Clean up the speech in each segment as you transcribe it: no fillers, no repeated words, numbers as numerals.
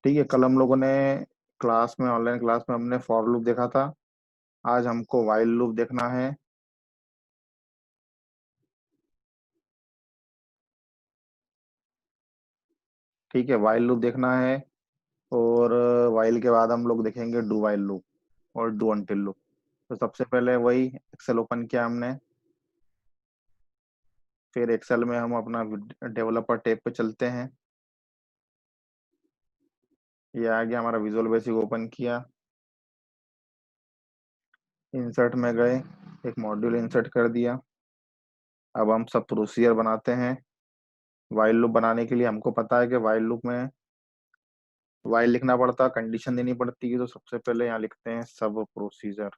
ठीक है, कल हम लोगों ने क्लास में, ऑनलाइन क्लास में हमने फॉर लूप देखा था। आज हमको वाइल लूप देखना है। ठीक है, वाइल लूप देखना है। और वाइल के बाद हम लोग देखेंगे डू वाइल लूप और डू अनटिल लूप। तो सबसे पहले वही एक्सेल ओपन किया हमने। फिर एक्सेल में हम अपना डेवलपर टैब पे चलते हैं। ये आ गया, हमारा विजुअल बेसिक ओपन किया। इंसर्ट में गए, एक मॉड्यूल इंसर्ट कर दिया। अब हम सब प्रोसीजर बनाते हैं। वाइल लूप बनाने के लिए हमको पता है कि वाइल लूप में वाइल लिखना पड़ता, कंडीशन देनी पड़ती है। तो सबसे पहले यहाँ लिखते हैं सब प्रोसीजर।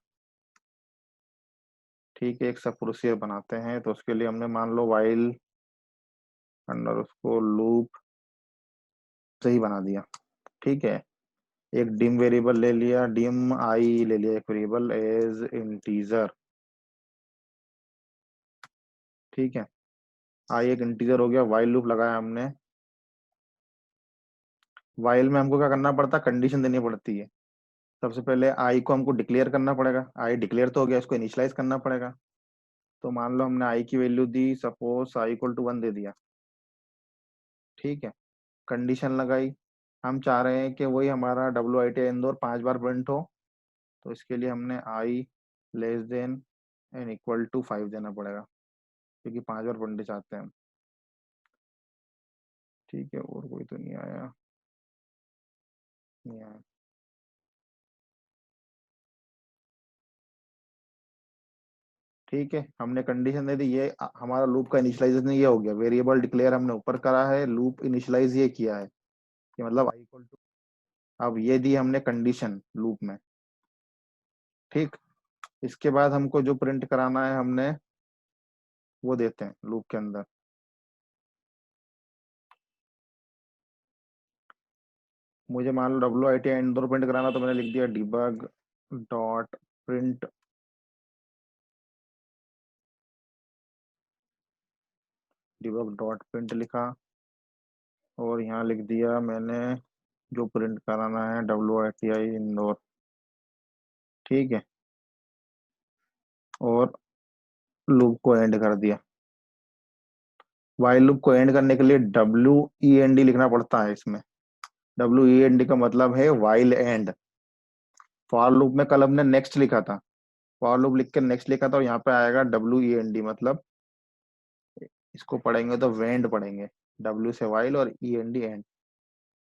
ठीक है, एक सब प्रोसीजर बनाते हैं। तो उसके लिए हमने मान लो वाइल अंडर उसको लूप सही बना दिया। ठीक है, एक डिम वेरिएबल ले लिया, डिम आई ले लिया, एक वेरिएबल एज इंटीजर। ठीक है, आई एक इंटीजर हो गया। वाइल लूप लगाया हमने। वाइल में हमको क्या करना पड़ता, कंडीशन देनी पड़ती है। सबसे पहले आई को हमको डिक्लेयर करना पड़ेगा। आई डिक्लेयर तो हो गया, इसको इनिशियलाइज करना पड़ेगा। तो मान लो हमने आई की वैल्यू दी, सपोज आई इक्वल टू 1 दे दिया। ठीक है, कंडीशन लगाई। हम चाह रहे हैं कि वही हमारा WIT इंदौर 5 बार प्रिंट हो। तो इसके लिए हमने I less than n equal to 5 देना पड़ेगा, क्योंकि 5 बार प्रिंट चाहते हैं हम। ठीक है, और कोई तो नहीं आया, नहीं आया। ठीक है, हमने कंडीशन दे दी। ये हमारा लूप का इनिशियलाइजेशन ये हो गया। वेरिएबल डिक्लेयर हमने ऊपर करा है, लूप इनिशियलाइज ये किया है कि मतलब आई इक्वल टू। अब ये दी हमने कंडीशन लूप में। ठीक, इसके बाद हमको जो प्रिंट कराना है हमने वो देते हैं लूप के अंदर। मुझे मान लो WIT इंडोर प्रिंट कराना, तो मैंने लिख दिया debug dot print. Debug dot print लिखा, और यहाँ लिख दिया मैंने जो प्रिंट कराना है WITI इंडोर। ठीक है, और लूप को एंड कर दिया। वाइल लूप को एंड करने के लिए WEND लिखना पड़ता है इसमें। WEND का मतलब है वाइल एंड। फॉर लूप में कल हमने नेक्स्ट लिखा था। फॉर लूप लिख के नेक्स्ट लिखा था, और यहाँ पे आएगा WEND, मतलब इसको पढ़ेंगे तो वेंड पढ़ेंगे। W से वाइल और END एंड।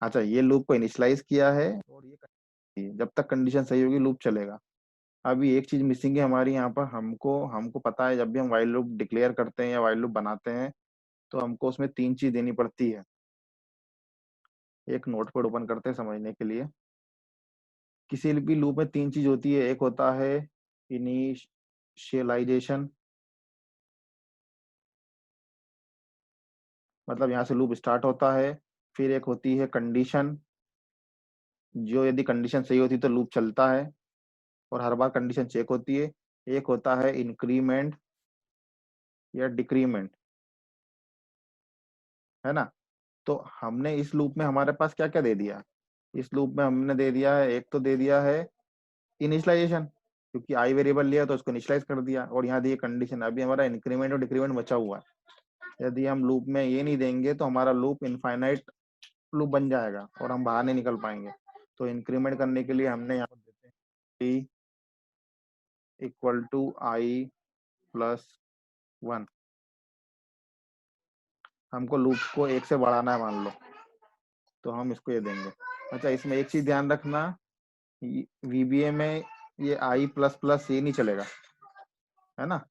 अच्छा, ये लूप को इनिशियलाइज किया है, और ये जब तक कंडीशन सही होगी लूप चलेगा। अभी एक चीज मिसिंग है हमारी यहाँ पर। हमको हमको पता है, जब भी हम वाइल लूप डिक्लेयर करते हैं या वाइल लूप बनाते हैं, तो हमको उसमें 3 चीज देनी पड़ती है। एक नोटपैड ओपन करते हैं समझने के लिए। किसी भी लूप में 3 चीज होती है। एक होता है इनिशियलाइजेशन, मतलब यहाँ से लूप स्टार्ट होता है। फिर एक होती है कंडीशन, जो यदि कंडीशन सही होती है तो लूप चलता है, और हर बार कंडीशन चेक होती है। एक होता है इंक्रीमेंट या डिक्रीमेंट, है ना। तो हमने इस लूप में हमारे पास क्या क्या दे दिया। इस लूप में हमने दे दिया है, एक तो दे दिया है इनिशियलाइजेशन, क्योंकि आई वेरिएबल लिया तो उसको इनिशियलाइज कर दिया। और यहाँ दी कंडीशन। अभी हमारा इंक्रीमेंट और डिक्रीमेंट बचा हुआ है। यदि हम लूप में ये नहीं देंगे तो हमारा लूप इनफाइनाइट लूप बन जाएगा और हम बाहर नहीं निकल पाएंगे। तो इंक्रीमेंट करने के लिए हमने यहाँ पर देते हैं t equal to i plus 1। हमको लूप को 1 से बढ़ाना है मान लो, तो हम इसको ये देंगे। अच्छा, इसमें एक चीज ध्यान रखना, VBA में ये आई प्लस प्लस ये नहीं चलेगा, है ना।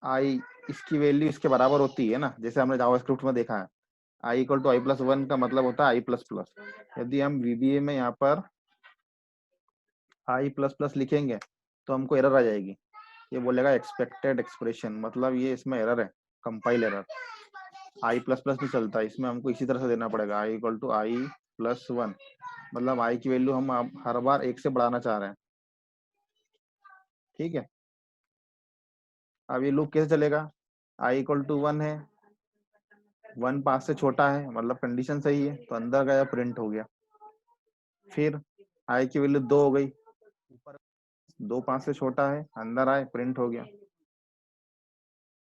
आई, इसकी वैल्यू इसके बराबर होती है ना, जैसे हमने जावास्क्रिप्ट में देखा है। आई इक्वल टू I+1 का मतलब होता है आई प्लस प्लस। यदि हम VBA में यहाँ पर आई प्लस प्लस लिखेंगे तो हमको एरर आ जाएगी। ये बोलेगा एक्सपेक्टेड एक्सप्रेशन, मतलब ये इसमें एरर है, कंपाइल एरर। आई प्लस प्लस नहीं चलता इसमें, हमको इसी तरह से देना पड़ेगा आई इक्वल टू I+1। मतलब आई की वैल्यू हम हर बार 1 से बढ़ाना चाह रहे हैं। ठीक है, अब ये लूप कैसे चलेगा। आई इक्वल टू 1 है, 1 5 से छोटा है, मतलब कंडीशन सही है, तो अंदर गया प्रिंट हो गया। फिर आई की वैल्यू 2 हो गई, ऊपर 2 5 से छोटा है, अंदर आए प्रिंट हो गया।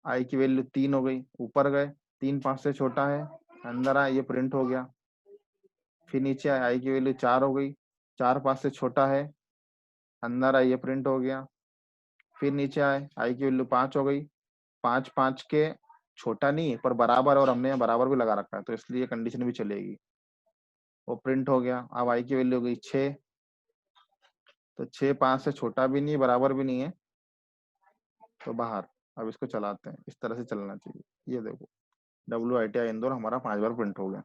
आई की वैल्यू 3 हो गई, ऊपर गए 3 5 से छोटा है, अंदर आए ये प्रिंट हो गया। फिर नीचे आए, आई की वैल्यू 4 हो गई, 4 5 से छोटा है, अंदर आए ये प्रिंट हो गया। फिर नीचे आए, आई की वैल्यू 5 हो गई, 5 5 के छोटा नहीं है पर बराबर, और हमने यहाँ बराबर भी लगा रखा है तो इसलिए कंडीशन भी चलेगी, वो प्रिंट हो गया। अब आई की वैल्यू हो गई 6, तो 6 5 से छोटा भी नहीं है बराबर भी नहीं है, तो बाहर। अब इसको चलाते हैं, इस तरह से चलना चाहिए। ये देखो WITI इंदौर हमारा 5 बार प्रिंट हो गया।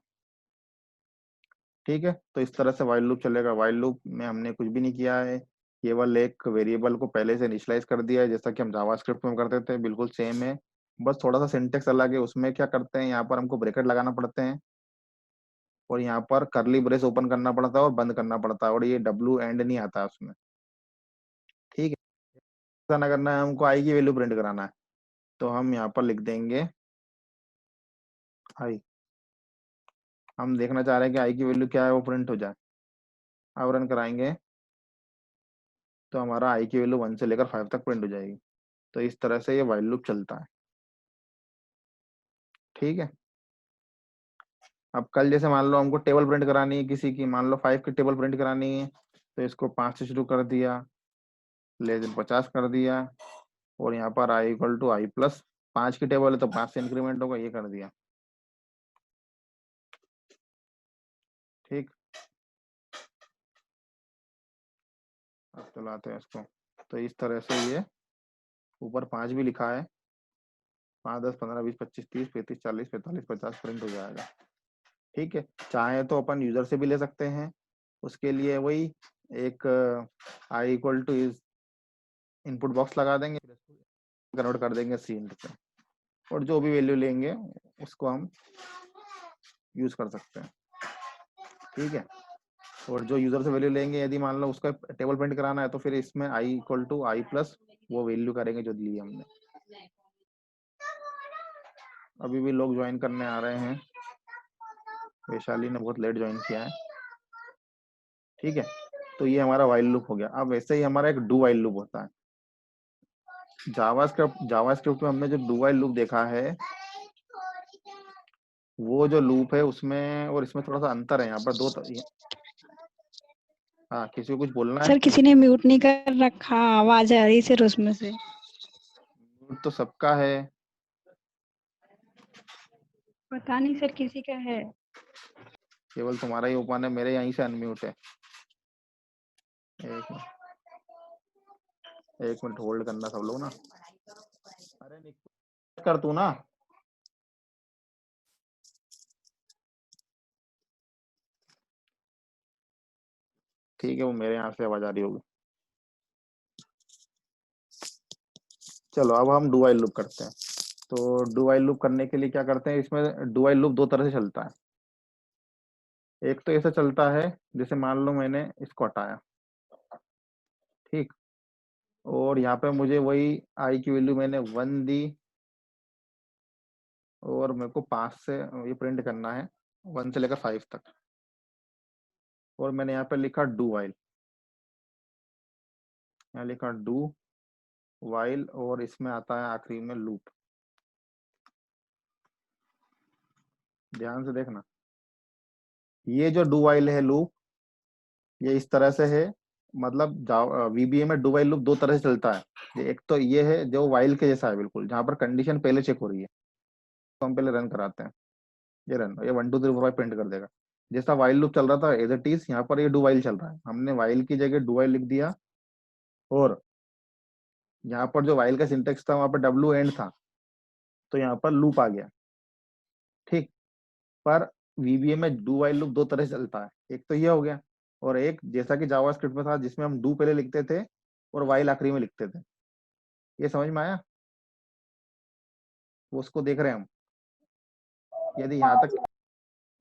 ठीक है, तो इस तरह से वाइल लूप चलेगा। वाइल लूप में हमने कुछ भी नहीं किया है, केवल एक वेरिएबल को पहले से इनिशियलाइज कर दिया है, जैसा कि हम जावास्क्रिप्ट में करते थे, बिल्कुल सेम है। बस थोड़ा सा सिंटेक्स अलग है, उसमें क्या करते हैं, यहाँ पर हमको ब्रैकेट लगाना पड़ते हैं, और यहाँ पर करली ब्रेस ओपन करना पड़ता है और बंद करना पड़ता है, और ये डब्लू एंड नहीं आता है उसमें। ठीक है, ऐसा ना करना है, हमको आई की वैल्यू प्रिंट कराना है, तो हम यहाँ पर लिख देंगे आई। हम देखना चाह रहे हैं कि आई की वैल्यू क्या है, वो प्रिंट हो जाए। अब रन कराएंगे तो हमारा आई की वैल्यू 1 से लेकर 5 तक प्रिंट हो जाएगी। तो इस तरह से ये वाइल लूप चलता है। ठीक है, अब कल जैसे मान लो हमको टेबल प्रिंट करानी है किसी की, मान लो 5 की टेबल प्रिंट करानी है, तो इसको 5 से शुरू कर दिया, लेस देन 50 कर दिया, और यहाँ पर आई इक्वल टू आई प्लस 5 की टेबल है तो 5 से इंक्रीमेंट होगा, ये कर दिया। ठीक, अब चलाते हैं इसको। तो इस तरह से ये ऊपर 5 भी लिखा है, 5 10 15 20 25 30 35 40 45 50 प्रिंट हो जाएगा। ठीक है, चाहे तो अपन यूजर से भी ले सकते हैं, उसके लिए वही एक I equal to is input box लगा देंगे, कन्वर्ट कर देंगे सी इंट पे, और जो भी वैल्यू लेंगे उसको हम यूज कर सकते हैं। ठीक है, और जो यूजर से वैल्यू लेंगे, यदि मान लो उसका टेबल प्रिंट कराना है, तो फिर इसमें आई इक्वल टू आई प्लस वो वैल्यू करेंगे जो ली हमने। अभी भी लोग ज्वाइन करने आ रहे हैं, वैशाली ने बहुत लेट ज्वाइन किया है। ठीक है, तो ये हमारा वाइल लूप हो गया। अब वैसे ही हमारा एक डू वाइल लूप होता है जावास्क्रिप्ट में। हमने जो डू वाइल लूप देखा है, वो जो लूप है उसमें और इसमें थोड़ा सा अंतर है। यहाँ पर हाँ, किसी को कुछ बोलना है? सर किसी ने म्यूट नहीं कर रखा, आवाज आ रही सर उसमें से। म्यूट तो सबका है। पता नहीं सर किसी का है। केवल तुम्हारा ही ओपन है, मेरे यहीं से अनम्यूट है। एक मिनट, एक मिनट होल्ड करना सब लोग ना। अरे कर तू ना। ठीक है, वो मेरे यहाँ से आवाज आ रही होगी। चलो अब हम डू वाइल लूप करते हैं। तो डू वाइल लूप करने के लिए क्या करते हैं, इसमें डू वाइल लूप दो तरह से चलता है। एक तो ऐसा चलता है, जैसे मान लो मैंने इसको हटाया, ठीक, और यहाँ पे मुझे वही आई की वैल्यू मैंने 1 दी, और मेरे को 5 से ये प्रिंट करना है 1 से लेकर 5 तक, और मैंने यहाँ पे लिखा डू वाइल, यहाँ लिखा डू वाइल, और इसमें आता है आखिरी में लूप। ध्यान से देखना, ये जो डू वाइल है लूप, ये इस तरह से है, मतलब VBA में डू वाइल लूप दो तरह से चलता है। एक तो ये है जो वाइल के जैसा है बिल्कुल, जहां पर कंडीशन पहले चेक हो रही है, तो हम पहले रन कराते हैं। ये रन, ये 1 2 3 4 5 प्रिंट कर देगा। जैसा वाइल लूप चल रहा था एज इट इज, यहाँ पर ये डू वाइल चल रहा है, हमने वाइल की जगह डू वाइल लिख दिया, और यहाँ पर जो वाइल का सिंटेक्स था वहां पर डब्ल्यू एंड था, तो यहाँ पर लूप आ गया। ठीक, पर VBA में डू वाइल लूप दो तरह से चलता है, एक तो ये हो गया, और एक जैसा कि जावास्क्रिप्ट में था जिसमें हम डू पहले लिखते थे और वाइल आखिरी में लिखते थे। ये समझ में आया? वो उसको देख रहे हैं हम। यदि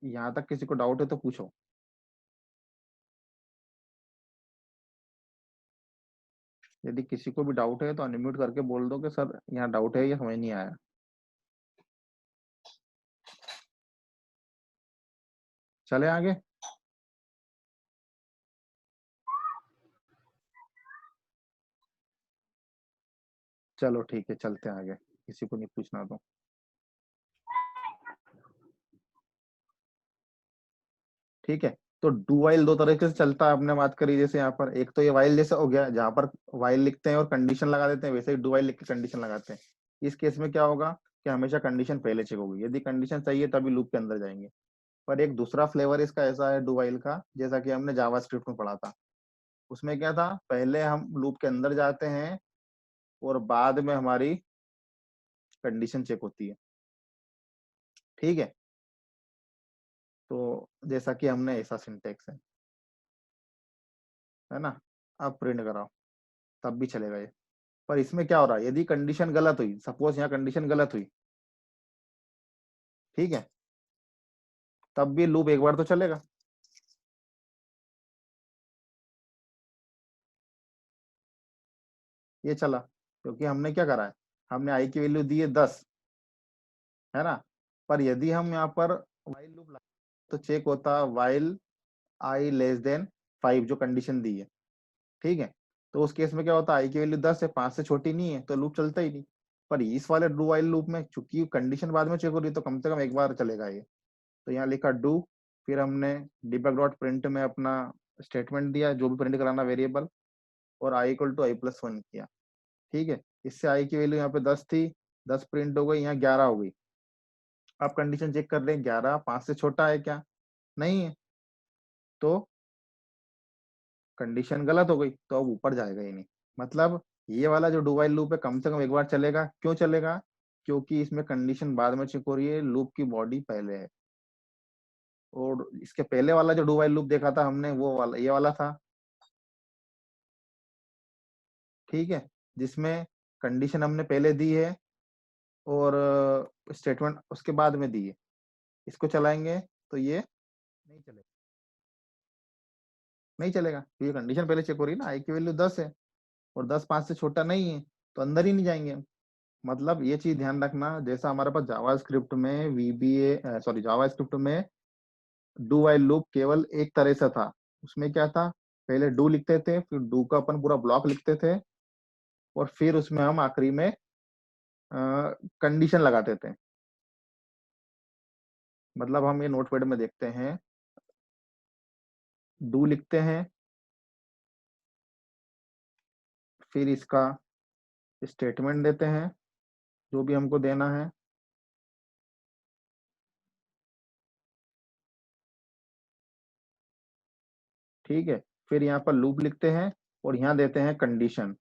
यहाँ तक किसी को डाउट है तो पूछो। यदि किसी को भी डाउट है तो अनम्यूट करके बोल दो कि सर यहाँ डाउट है, ये समझ नहीं आया। चले आगे। चलो ठीक है, चलते हैं आगे, किसी को नहीं पूछना तो। ठीक है, तो डू वाइल दो तरीके से चलता है, आपने बात करी जैसे यहाँ पर, एक तो ये वाइल जैसा हो गया जहां पर वाइल लिखते हैं और कंडीशन लगा देते हैं, वैसे ही डू वाइल लिख के कंडीशन लगाते हैं। इस केस में क्या होगा कि हमेशा कंडीशन पहले चेक होगी, यदि कंडीशन सही है तभी लूप के अंदर जाएंगे। पर एक दूसरा फ्लेवर इसका ऐसा है डू वाइल का, जैसा कि हमने जावास्क्रिप्ट में पढ़ा था, उसमें क्या था, पहले हम लूप के अंदर जाते हैं और बाद में हमारी कंडीशन चेक होती है। ठीक है, तो जैसा कि हमने ऐसा सिंटेक्स है ना। अब प्रिंट कराओ, तब भी चलेगा ये। पर इसमें क्या हो रहा है, यदि कंडीशन गलत हुई, सपोज यहाँ कंडीशन गलत हुई, ठीक है, तब भी लूप एक बार तो चलेगा। ये चला क्योंकि हमने क्या करा है, हमने आई की वैल्यू दी है 10, है ना। पर यदि हम यहाँ पर वाइल लूप तो चेक होता वाइल आई लेस देन 5, जो कंडीशन दी है। ठीक है, तो उस केस में क्या होता है, आई की वैल्यू 10 है, 5 से छोटी नहीं है, तो लूप चलता ही नहीं। पर इस वाले डू वाइल लूप में चूंकि कंडीशन बाद में चेक हो रही है, तो कम से कम एक बार चलेगा ये। तो यहाँ लिखा डू, फिर हमने डिबग डॉट प्रिंट में अपना स्टेटमेंट दिया, जो भी प्रिंट कराना वेरिएबल, और आई इक्वल टू i+1 किया। ठीक है, इससे आई की वैल्यू यहाँ पे 10 थी, 10 प्रिंट हो गई, यहाँ 11 हो गई। अब कंडीशन चेक कर लें, 11 5 से छोटा है क्या, नहीं है, तो कंडीशन गलत हो गई, तो अब ऊपर जाएगा ही नहीं। मतलब ये वाला जो डू व्हाइल लूप है कम से कम एक बार चलेगा। क्यों चलेगा, क्योंकि इसमें कंडीशन बाद में चेक हो रही है, लूप की बॉडी पहले है। और इसके पहले वाला जो डू व्हाइल लूप देखा था हमने, वो वाला ये वाला था। ठीक है, जिसमें कंडीशन हमने पहले दी है और स्टेटमेंट उसके बाद में दी है। इसको चलाएंगे तो ये नहीं चलेगा, नहीं चलेगा क्योंकि कंडीशन पहले चेक हो रही है ना, आई की वैल्यू 10 है और 10 5 से छोटा नहीं है, तो अंदर ही नहीं जाएंगे हम। मतलब ये चीज ध्यान रखना, जैसा हमारे पास जावा स्क्रिप्ट में वीबीए सॉरी जावा स्क्रिप्ट में डू वाइल लूप केवल एक तरह से था। उसमें क्या था, पहले डू लिखते थे, फिर डू का अपन पूरा ब्लॉक लिखते थे, और फिर उसमें हम आखिरी में कंडीशन लगाते थे। मतलब हम ये नोटपैड में देखते हैं, डू लिखते हैं, फिर इसका स्टेटमेंट देते हैं जो भी हमको देना है। ठीक है, फिर यहाँ पर लूप लिखते हैं और यहाँ देते हैं कंडीशन,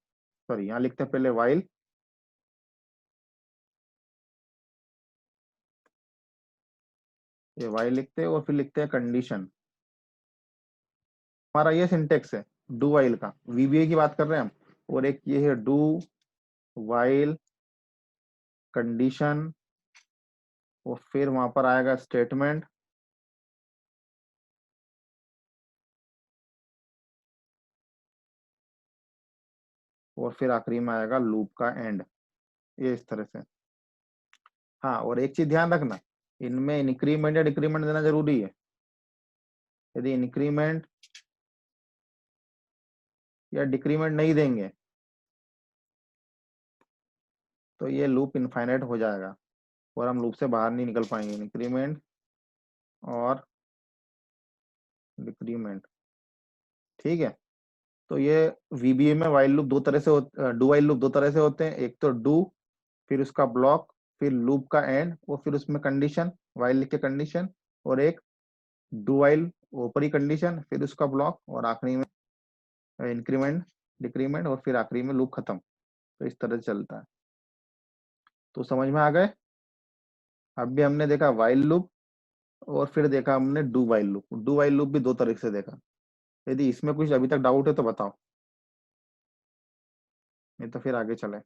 सॉरी यहाँ लिखते हैं पहले वाइल, ये वाइल लिखते हैं और फिर लिखते हैं कंडीशन। हमारा ये सिंटेक्स है डू वाइल का, वीबीए की बात कर रहे हैं हम। और एक ये है डू वाइल कंडीशन, और फिर वहां पर आएगा स्टेटमेंट, और फिर आखिरी में आएगा लूप का एंड। ये इस तरह से। हाँ, और एक चीज ध्यान रखना, इनमें इंक्रीमेंट या डिक्रीमेंट देना जरूरी है। यदि इंक्रीमेंट या डिक्रीमेंट नहीं देंगे तो ये लूप इनफाइनाइट हो जाएगा और हम लूप से बाहर नहीं निकल पाएंगे। इंक्रीमेंट और डिक्रीमेंट, ठीक है। तो ये वीबीए में वाइल लूप दो तरह से डू वाइल लूप दो तरह से होते हैं, एक तो डू, फिर उसका ब्लॉक, फिर लूप का एंड, और फिर उसमें कंडीशन, वाइल लिख के कंडीशन, और एक डू वाइल ऊपरी कंडीशन, फिर उसका ब्लॉक, और आखिरी में इंक्रीमेंट डिक्रीमेंट, और फिर आखिरी में लूप खत्म। तो इस तरह से चलता है। तो समझ में आ गए। अब भी हमने देखा वाइल लूप, और फिर देखा हमने do while loop. Do while loop भी दो तरीके से देखा। यदि इसमें कुछ अभी तक डाउट है तो बताओ, नहीं तो फिर आगे चले।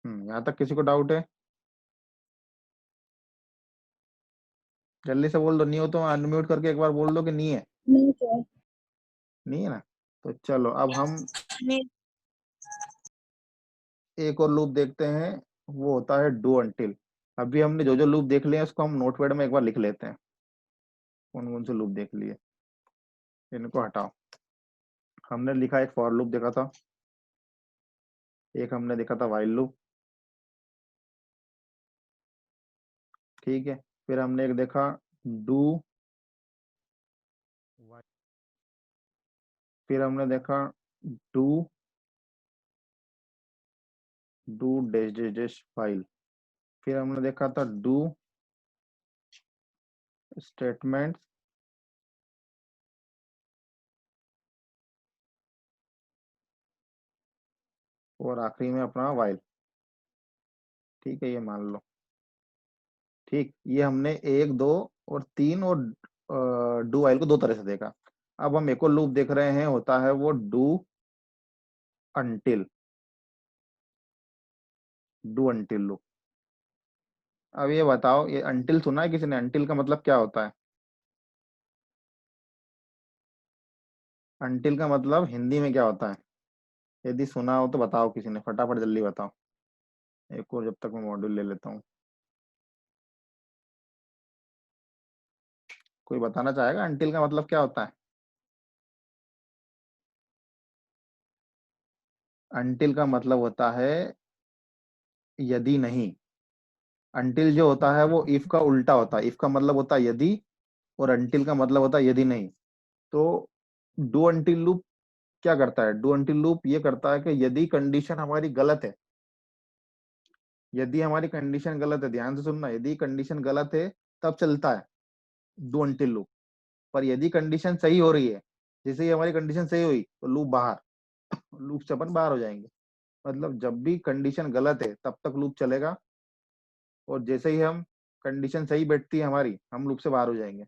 यहाँ तक किसी को डाउट है, जल्दी से बोल दो, नहीं हो तो अनम्यूट करके एक बार बोल दो कि नहीं है। नहीं सर। नहीं है ना, तो चलो अब हम नहीं। एक और लूप देखते हैं, वो होता है डू अनटिल। अभी हमने जो जो लूप देख लिए हैं उसको हम नोटपैड में एक बार लिख लेते हैं, कौन कौन से लूप देख लिए। इनको हटाओ। हमने लिखा एक फॉर लूप देखा था, एक हमने देखा था व्हाइल लूप, ठीक है। फिर हमने एक देखा डू, फिर हमने देखा do do dash dash dash file, फिर हमने देखा था डू स्टेटमेंट, और आखिरी में अपना वाइल। ठीक है, ये मान लो। ठीक, ये हमने एक, दो और तीन और डू वाइल को दो तरह से देखा। अब हम एक और लूप देख रहे हैं, होता है वो अंटिल डू अंटिल लूप। अब ये बताओ, ये अंटिल सुना है किसी ने? अंटिल का मतलब क्या होता है? अंटिल का मतलब हिंदी में क्या होता है? यदि सुना हो तो बताओ किसी ने, फटाफट जल्दी बताओ। एक और जब तक मैं मॉड्यूल ले लेता हूँ। कोई बताना चाहेगा अंटिल का मतलब क्या होता है? अंटिल का मतलब होता है यदि नहीं। अंटिल जो होता है वो इफ का उल्टा होता है। इफ का मतलब होता है यदि, और अंटिल का मतलब होता है यदि नहीं। तो डू अंटिल लूप क्या करता है? डू अंटिल लूप ये करता है कि यदि कंडीशन हमारी गलत है, यदि हमारी कंडीशन गलत है, ध्यान से सुनना, यदि कंडीशन गलत है तब चलता है डू अंटिल लूप। पर यदि कंडीशन सही हो रही है, जैसे ही हमारी कंडीशन सही हुई तो लूप बाहर, लूप से अपन बाहर हो जाएंगे। मतलब जब भी कंडीशन गलत है तब तक लूप चलेगा, और जैसे ही हम कंडीशन सही बैठती है हमारी, हम लूप से बाहर हो जाएंगे।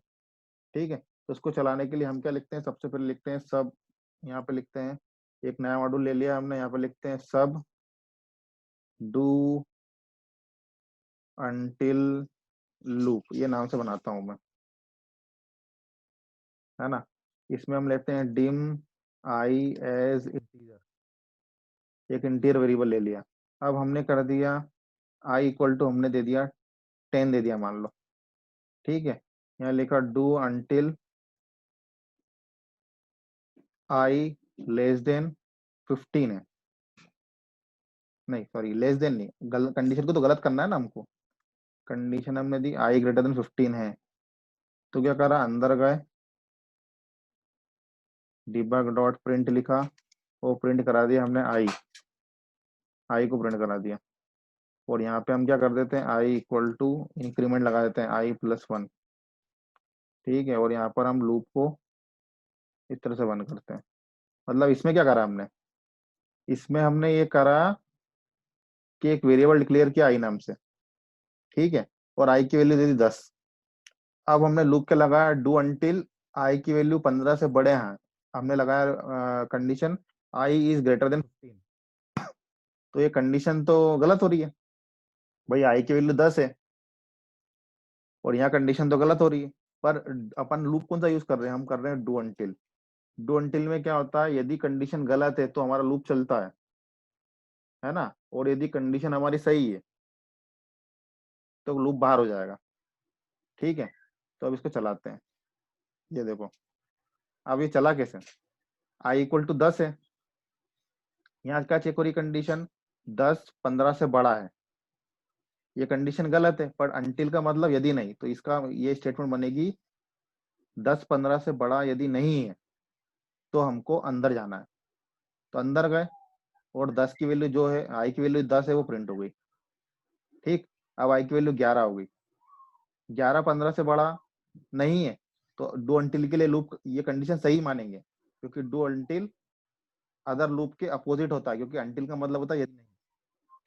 ठीक है, तो उसको चलाने के लिए हम क्या लिखते हैं? सबसे पहले लिखते हैं सब, यहाँ पे लिखते हैं, एक नया मॉड्यूल ले लिया हमने, यहाँ पे लिखते हैं सब डू अंटिल लूप, ये नाम से बनाता हूं मैं, है ना। इसमें हम लेते हैं डिम आई एज इंटीजर, एक इंटीजर वेरिएबल ले लिया। अब हमने कर दिया आई इक्वल टू, हमने दे दिया 10 दे दिया मान लो। ठीक है, यहाँ लिखा do until I less then 15 है, नहीं सॉरी, लेस देन नहीं, कंडीशन को तो गलत करना है ना हमको। कंडीशन हमने दी आई ग्रेटर देन 15 है, तो क्या करा, अंदर गए, डिबग डॉट प्रिंट लिखा, वो प्रिंट करा दिया हमने आई को प्रिंट करा दिया। और यहाँ पे हम क्या कर देते हैं, आई इक्वल टू इंक्रीमेंट लगा देते हैं i+1। ठीक है, और यहाँ पर हम लूप को इस तरह से बंद करते हैं। मतलब इसमें क्या करा हमने? इसमें हमने ये करा कि एक वेरिएबल डिक्लेयर किया आई नाम से, ठीक है, और आई की वैल्यू दे दी 10। अब हमने लूप के लगाया डू अंटिल आई की वैल्यू 15 से बड़े हैं, हमने लगाया condition I is greater than 15। तो ये कंडीशन तो गलत हो रही है, भाई आई की वैल्यू 10 है और यहाँ कंडीशन तो गलत हो रही है। पर अपन लूप कौन सा यूज कर रहे हैं? हम कर रहे हैं डू अंटिल। डू अंटिल में क्या होता है, यदि कंडीशन गलत है तो हमारा लूप चलता है ना, और यदि कंडीशन हमारी सही है तो लूप बाहर हो जाएगा। ठीक है, तो अब इसको चलाते हैं। ये देखो, अब ये चला कैसे? आई इक्वल टू 10 है, यहाँ क्या चेक हो रही कंडीशन, 10 15 से बड़ा है, ये कंडीशन गलत है। पर अंटिल का मतलब यदि नहीं, तो इसका ये स्टेटमेंट बनेगी 10 15 से बड़ा यदि नहीं है तो हमको अंदर जाना है। तो अंदर गए, और 10 की वैल्यू जो है, आई की वैल्यू 10 है, वो प्रिंट हो गई। ठीक, अब आई की वैल्यू 11 हो गई, 11 15 से बड़ा नहीं है, तो डू अंटिल के लिए लूप ये कंडीशन सही मानेंगे, क्योंकि डू अंटिल अदर लूप के अपोजिट होता है, क्योंकि अंटिल का मतलब होता है यदि नहीं।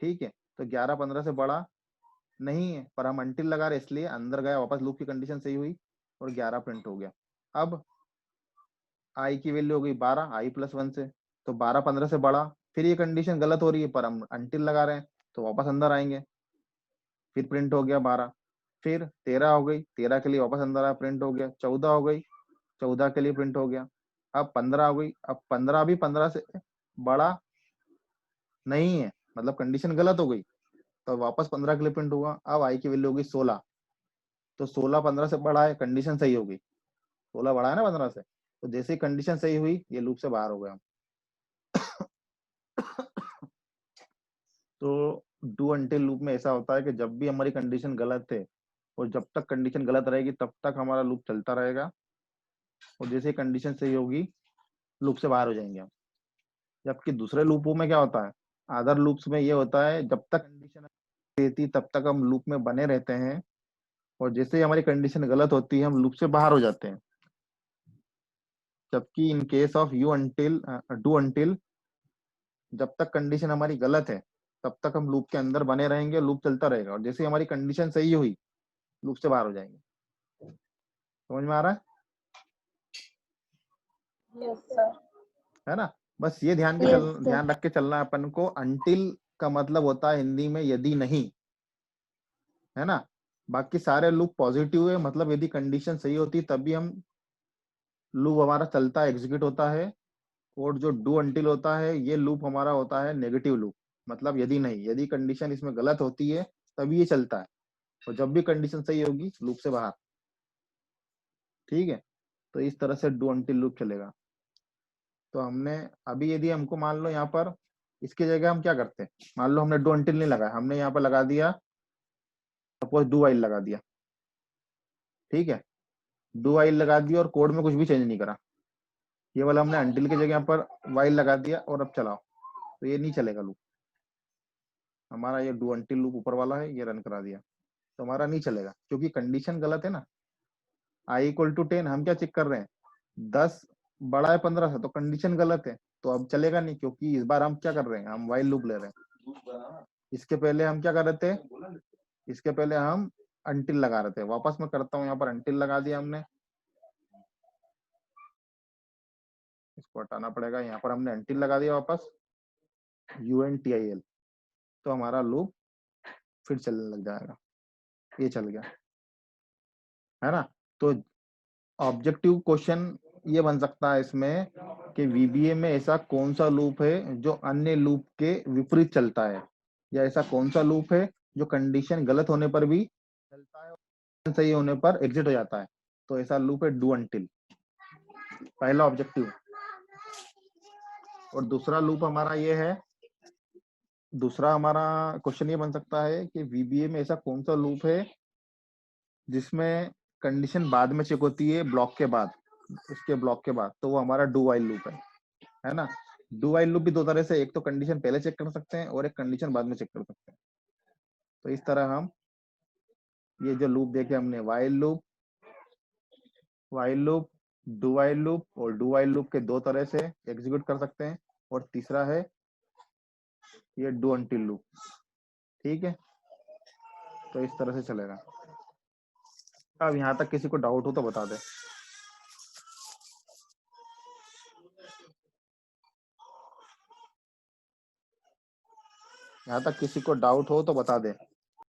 ठीक है, तो 11 15 से बड़ा नहीं है, पर हम अंटिल लगा रहे इसलिए अंदर गया, वापस लूप की कंडीशन सही हुई और 11 प्रिंट हो गया। अब आई की वैल्यू हो गई 12 i+1 से, तो 12 15 से बड़ा, फिर ये कंडीशन गलत हो रही है पर हम अंटिल लगा रहे हैं, तो वापस अंदर आएंगे, फिर प्रिंट हो गया 12। फिर 13 हो गई, 13 के लिए वापस अंदर आया, प्रिंट हो गया। 14 हो गई, 14 के लिए प्रिंट हो गया। अब 15 हो गई, अब 15 भी 15 से बड़ा नहीं है, मतलब कंडीशन गलत हो गई, तो वापस 15 के लिए प्रिंट हुआ। अब आई की वैल्यू होगी 16, तो 16 15 से बड़ा है, कंडीशन सही होगी। 16 बड़ा है ना 15 से, तो जैसे ही कंडीशन सही हुई ये लूप से बाहर हो गए हम। तो डू अनटिल लूप में ऐसा होता है कि जब भी हमारी कंडीशन गलत है और जब तक कंडीशन गलत रहेगी तब तक हमारा लूप चलता रहेगा, और जैसे ही कंडीशन सही होगी लूप से बाहर हो जाएंगे हम। जबकि दूसरे लूपों में क्या होता है, अदर लूप्स में ये होता है जब तक कंडीशन रहती तब तक हम लूप में बने रहते हैं, और जैसे ही हमारी कंडीशन गलत होती है हम लूप से बाहर हो जाते हैं। जबकि in case of you until do until, जब तक कंडीशन हमारी गलत है तब तक हम लूप के अंदर बने रहेंगे, लूप चलता रहेगा, और जैसे ही हमारी कंडीशन सही हुई लूप से बाहर हो जाएंगे। समझ में आ रहा यस सर। है ना? बस ये यस सर। ध्यान रख के चलना है अपन को। अनटिल का मतलब होता है हिंदी में यदि नहीं, है ना? बाकी सारे लूप पॉजिटिव है, मतलब यदि कंडीशन सही होती तभी हम लूप हमारा चलता है, एग्जीक्यूट होता है। और जो डू अनटिल होता है ये लूप हमारा होता है नेगेटिव लूप, मतलब यदि नहीं, यदि कंडीशन इसमें गलत होती है तभी ये चलता है, और जब भी कंडीशन सही होगी लूप से बाहर। ठीक है, तो इस तरह से डू अनटिल लूप चलेगा। तो हमने अभी यदि हमको मान लो यहाँ पर इसकी जगह हम क्या करते हैं, मान लो हमने डू अनटिल नहीं लगाया, हमने यहाँ पर लगा दिया सपोज डू वाइल लगा दिया। ठीक है, डू वाइल लगा दिया और कोड में कुछ भी चेंज नहीं करा, केवल हमने अनटिल की जगह पर वाइल लगा दिया और अब चलाओ, तो ये नहीं चलेगा लूप हमारा। ये डू अनटिल लूप ऊपर वाला है, ये रन करा दिया तो हमारा नहीं चलेगा, क्योंकि कंडीशन गलत है ना। आई इक्वल टू 10 हम क्या चेक कर रहे हैं, 10 बड़ा है 15 से, तो कंडीशन गलत है, तो अब चलेगा नहीं, क्योंकि इस बार हम क्या कर रहे हैं, हम वाइल लूप ले रहे हैं। इसके पहले हम क्या कर रहे थे, इसके पहले हम अनटिल लगा रहे थे। वापस मैं करता हूँ, यहाँ पर अनटिल लगा दिया हमने, इसको हटाना पड़ेगा, यहाँ पर हमने अनटिल लगा दिया वापस UNTIL, तो हमारा लूप फिर चलने लग जाएगा। ये चल गया, है ना? तो ऑब्जेक्टिव क्वेश्चन ये बन सकता है इसमें कि VBA में ऐसा कौन सा लूप है जो अन्य लूप के विपरीत चलता है, या ऐसा कौन सा लूप है जो कंडीशन गलत होने पर भी चलता है और सही होने पर एग्जिट हो जाता है। तो ऐसा लूप है डू अनटिल, पहला ऑब्जेक्टिव। और दूसरा लूप हमारा ये है, दूसरा हमारा क्वेश्चन ये बन सकता है कि VBA में ऐसा कौन सा लूप है जिसमें कंडीशन बाद में चेक होती है ब्लॉक के बाद, इसके ब्लॉक के बाद, तो वो हमारा डू वाइल लूप है ना? डू वाइल लूप भी दो तरह से, एक तो कंडीशन पहले चेक कर सकते हैं और एक कंडीशन बाद में चेक कर सकते हैं। तो इस तरह हम ये जो लूप देखे हमने, while loop, do while loop, और डू वाइल लूप के दो तरह से एग्जीक्यूट कर सकते हैं, और तीसरा है ये डू अनटिल लूप। ठीक है, तो इस तरह से चलेगा। अब यहाँ तक किसी को डाउट हो तो बता दे। यहाँ तक किसी को डाउट हो तो बता दे।